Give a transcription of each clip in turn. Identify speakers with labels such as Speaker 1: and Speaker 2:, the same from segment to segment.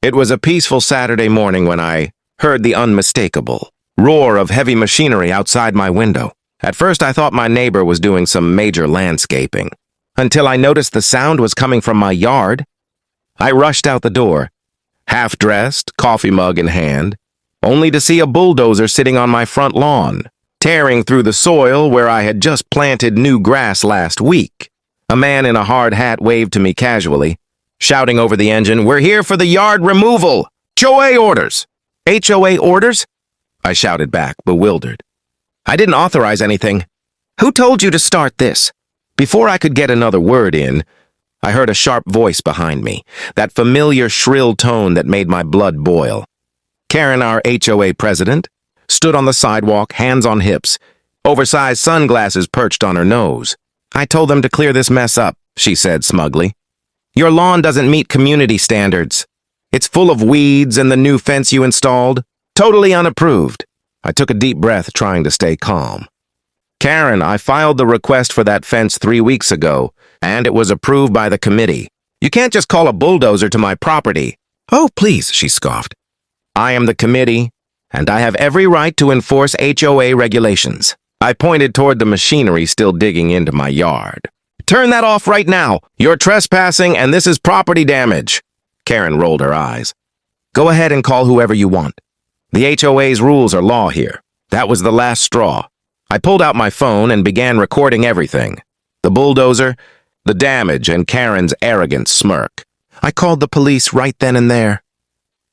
Speaker 1: It was a peaceful Saturday morning when I heard the unmistakable roar of heavy machinery outside my window. At first, I thought my neighbor was doing some major landscaping, until I noticed the sound was coming from my yard. I rushed out the door, half-dressed, coffee mug in hand, only to see a bulldozer sitting on my front lawn, tearing through the soil where I had just planted new grass last week. A man in a hard hat waved to me casually, shouting over the engine, "We're here for the yard removal! HOA orders!" HOA orders? I shouted back, bewildered. I didn't authorize anything. Who told you to start this? Before I could get another word in, I heard a sharp voice behind me, that familiar shrill tone that made my blood boil. Karen, our HOA president, stood on the sidewalk, hands on hips, oversized sunglasses perched on her nose. "I told them to clear this mess up," she said smugly. "Your lawn doesn't meet community standards. It's full of weeds and the new fence you installed. Totally unapproved." I took a deep breath, trying to stay calm. "Karen, I filed the request for that fence 3 weeks ago, and it was approved by the committee. You can't just call a bulldozer to my property." "Oh, please," she scoffed. "I am the committee, and I have every right to enforce HOA regulations." I pointed toward the machinery still digging into my yard. "Turn that off right now! You're trespassing, and this is property damage." Karen rolled her eyes. "Go ahead and call whoever you want. The HOA's rules are law here." That was the last straw. I pulled out my phone and began recording everything. The bulldozer, the damage, and Karen's arrogant smirk. I called the police right then and there.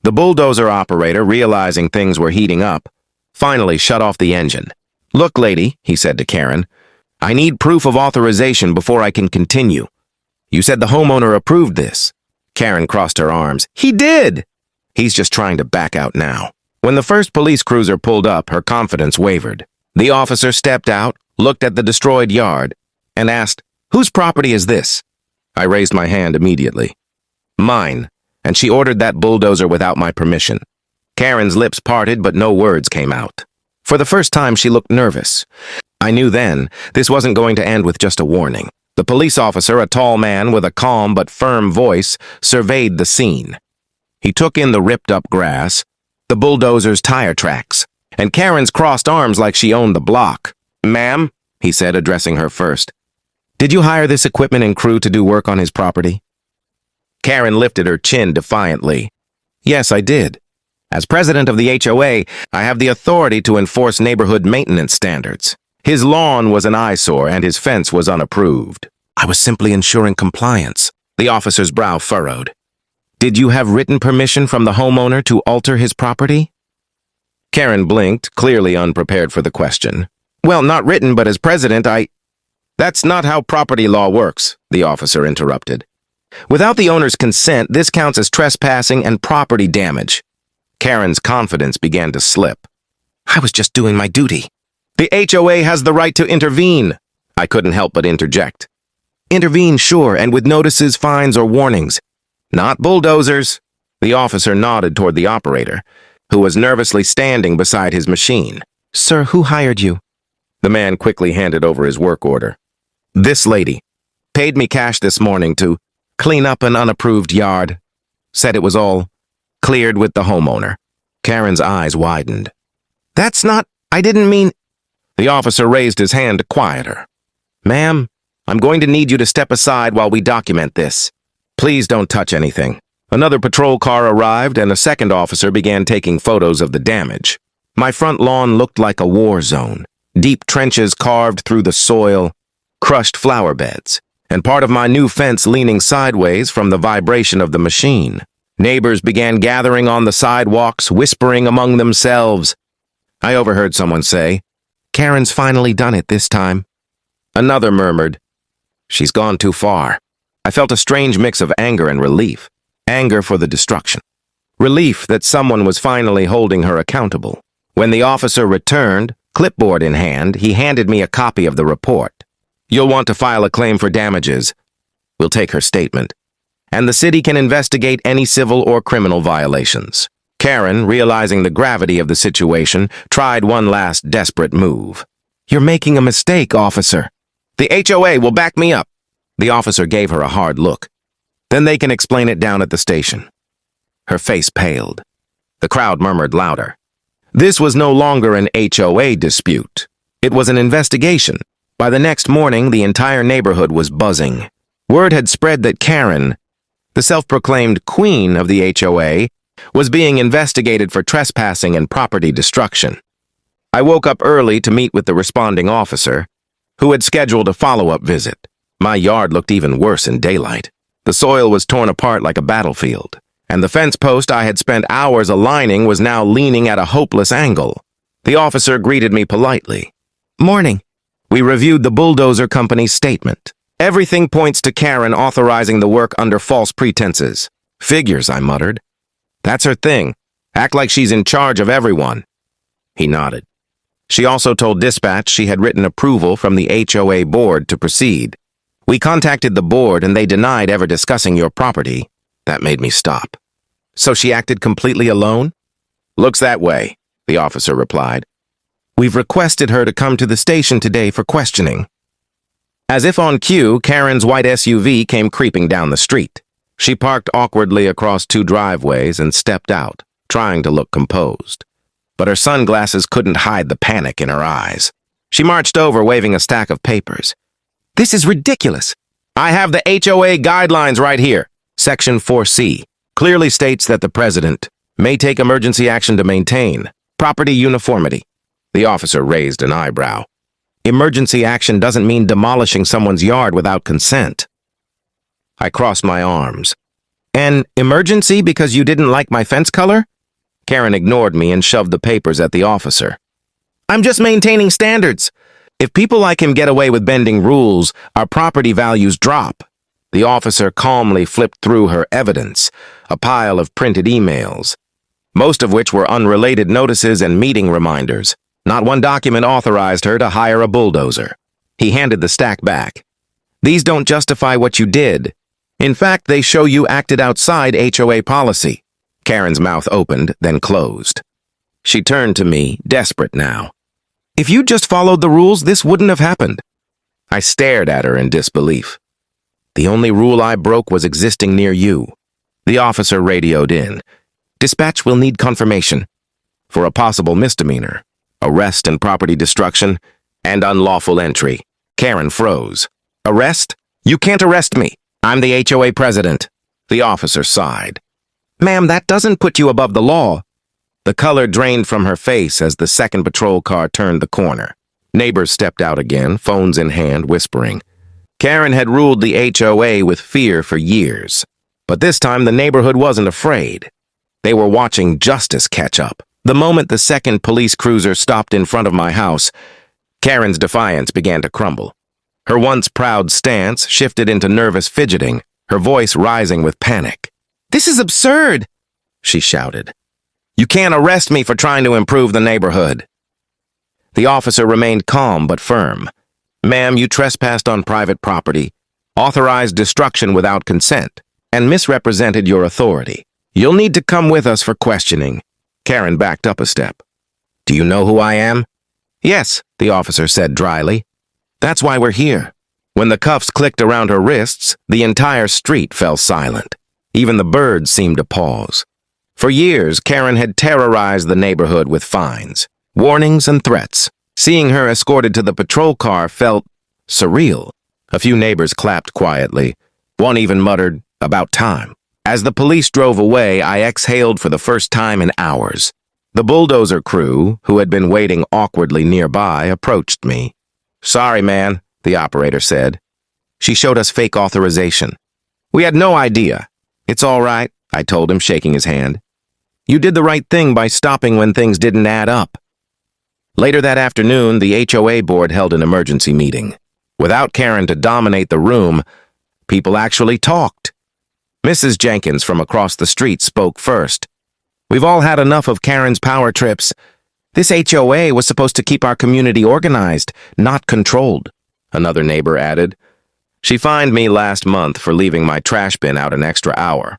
Speaker 1: The bulldozer operator, realizing things were heating up, finally shut off the engine. "Look, lady," he said to Karen, "I need proof of authorization before I can continue. You said the homeowner approved this." Karen crossed her arms. "He did!" He's just trying to back out now. When the first police cruiser pulled up, her confidence wavered. The officer stepped out, looked at the destroyed yard, and asked, "Whose property is this?" I raised my hand immediately. "Mine," and she ordered that bulldozer without my permission. Karen's lips parted, but no words came out. For the first time, she looked nervous. I knew then this wasn't going to end with just a warning. The police officer, a tall man with a calm but firm voice, surveyed the scene. He took in the ripped-up grass, the bulldozer's tire tracks, and Karen's crossed arms like she owned the block. "Ma'am," he said, addressing her first, "did you hire this equipment and crew to do work on his property?" Karen lifted her chin defiantly. "Yes, I did. As president of the HOA, I have the authority to enforce neighborhood maintenance standards. His lawn was an eyesore and his fence was unapproved. I was simply ensuring compliance." The officer's brow furrowed. "Did you have written permission from the homeowner to alter his property?" Karen blinked, clearly unprepared for the question. "Well, not written, but as president, That's not how property law works," the officer interrupted. "Without the owner's consent, this counts as trespassing and property damage." Karen's confidence began to slip. "I was just doing my duty." "The HOA has the right to intervene," I couldn't help but interject. "Intervene, sure, and with notices, fines, or warnings. Not bulldozers." The officer nodded toward the operator, who was nervously standing beside his machine. "Sir, who hired you?" The man quickly handed over his work order. "This lady. Paid me cash this morning to clean up an unapproved yard. Said it was all cleared with the homeowner." Karen's eyes widened. I didn't mean..." The officer raised his hand to quiet her. "Ma'am, I'm going to need you to step aside while we document this. Please don't touch anything." Another patrol car arrived and a second officer began taking photos of the damage. My front lawn looked like a war zone. Deep trenches carved through the soil, crushed flower beds, and part of my new fence leaning sideways from the vibration of the machine. Neighbors began gathering on the sidewalks, whispering among themselves. I overheard someone say, "Karen's finally done it this time." Another murmured, "She's gone too far." I felt a strange mix of anger and relief. Anger for the destruction. Relief that someone was finally holding her accountable. When the officer returned, clipboard in hand, he handed me a copy of the report. "You'll want to file a claim for damages. We'll take her statement. And the city can investigate any civil or criminal violations." Karen, realizing the gravity of the situation, tried one last desperate move. "You're making a mistake, officer." "The HOA will back me up." The officer gave her a hard look. "Then they can explain it down at the station." Her face paled. The crowd murmured louder. This was no longer an HOA dispute. It was an investigation. By the next morning, the entire neighborhood was buzzing. Word had spread that Karen, the self-proclaimed queen of the HOA, was being investigated for trespassing and property destruction. I woke up early to meet with the responding officer, who had scheduled a follow-up visit. My yard looked even worse in daylight. The soil was torn apart like a battlefield, and the fence post I had spent hours aligning was now leaning at a hopeless angle. The officer greeted me politely. "Morning." We reviewed the Bulldozer company's statement. Everything points to Karen authorizing the work under false pretenses. "Figures," I muttered. "That's her thing. Act like she's in charge of everyone." He nodded. She also told dispatch she had written approval from the HOA board to proceed. "We contacted the board and they denied ever discussing your property." That made me stop. "So she acted completely alone?" "Looks that way," the officer replied. "We've requested her to come to the station today for questioning." As if on cue, Karen's white SUV came creeping down the street. She parked awkwardly across two driveways and stepped out, trying to look composed. But her sunglasses couldn't hide the panic in her eyes. She marched over, waving a stack of papers. "This is ridiculous. I have the HOA guidelines right here. Section 4C clearly states that the president may take emergency action to maintain property uniformity." The officer raised an eyebrow. "Emergency action doesn't mean demolishing someone's yard without consent." I crossed my arms. "An emergency because you didn't like my fence color?" Karen ignored me and shoved the papers at the officer. "I'm just maintaining standards. If people like him get away with bending rules, our property values drop." The officer calmly flipped through her evidence, a pile of printed emails, most of which were unrelated notices and meeting reminders. Not one document authorized her to hire a bulldozer. He handed the stack back. "These don't justify what you did. In fact, they show you acted outside HOA policy." Karen's mouth opened, then closed. She turned to me, desperate now. "If you just followed the rules, this wouldn't have happened." I stared at her in disbelief. "The only rule I broke was existing near you." The officer radioed in. "Dispatch will need confirmation for a possible misdemeanor, arrest and property destruction, and unlawful entry." Karen froze. "Arrest? You can't arrest me. I'm the HOA president." The officer sighed. "Ma'am, that doesn't put you above the law." The color drained from her face as the second patrol car turned the corner. Neighbors stepped out again, phones in hand, whispering. Karen had ruled the HOA with fear for years, but this time the neighborhood wasn't afraid. They were watching justice catch up. The moment the second police cruiser stopped in front of my house, Karen's defiance began to crumble. Her once proud stance shifted into nervous fidgeting, her voice rising with panic. "This is absurd," she shouted. "You can't arrest me for trying to improve the neighborhood." The officer remained calm but firm. "Ma'am, you trespassed on private property, authorized destruction without consent, and misrepresented your authority. You'll need to come with us for questioning." Karen backed up a step. "Do you know who I am?" "Yes," the officer said dryly. "That's why we're here." When the cuffs clicked around her wrists, the entire street fell silent. Even the birds seemed to pause. For years, Karen had terrorized the neighborhood with fines, warnings, and threats. Seeing her escorted to the patrol car felt surreal. A few neighbors clapped quietly. One even muttered, "About time." As the police drove away, I exhaled for the first time in hours. The bulldozer crew, who had been waiting awkwardly nearby, approached me. "Sorry, man," the operator said. She showed us fake authorization. "We had no idea." "It's all right," I told him, shaking his hand. "You did the right thing by stopping when things didn't add up." Later that afternoon, the HOA board held an emergency meeting. Without Karen to dominate the room, people actually talked. Mrs. Jenkins from across the street spoke first. "We've all had enough of Karen's power trips. This HOA was supposed to keep our community organized, not controlled," another neighbor added. "She fined me last month for leaving my trash bin out an extra hour.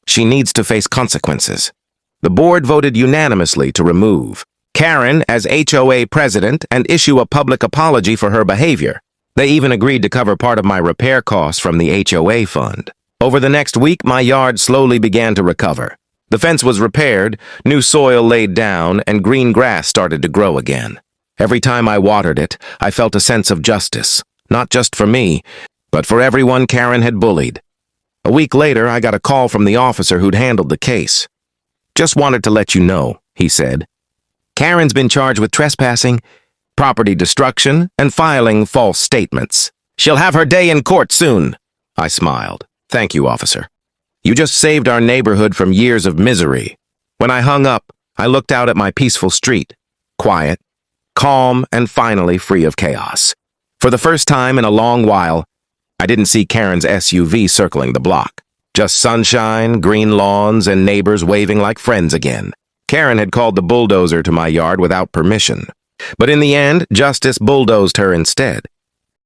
Speaker 1: She needs to face consequences." The board voted unanimously to remove Karen as HOA president and issue a public apology for her behavior. They even agreed to cover part of my repair costs from the HOA fund. Over the next week, my yard slowly began to recover. The fence was repaired, new soil laid down, and green grass started to grow again. Every time I watered it, I felt a sense of justice, not just for me, but for everyone Karen had bullied. A week later, I got a call from the officer who'd handled the case. "Just wanted to let you know," he said. "Karen's been charged with trespassing, property destruction, and filing false statements. She'll have her day in court soon." I smiled. "Thank you, officer. You just saved our neighborhood from years of misery." When I hung up, I looked out at my peaceful street, quiet, calm, and finally free of chaos. For the first time in a long while, I didn't see Karen's SUV circling the block. Just sunshine, green lawns, and neighbors waving like friends again. Karen had called the bulldozer to my yard without permission. But in the end, justice bulldozed her instead.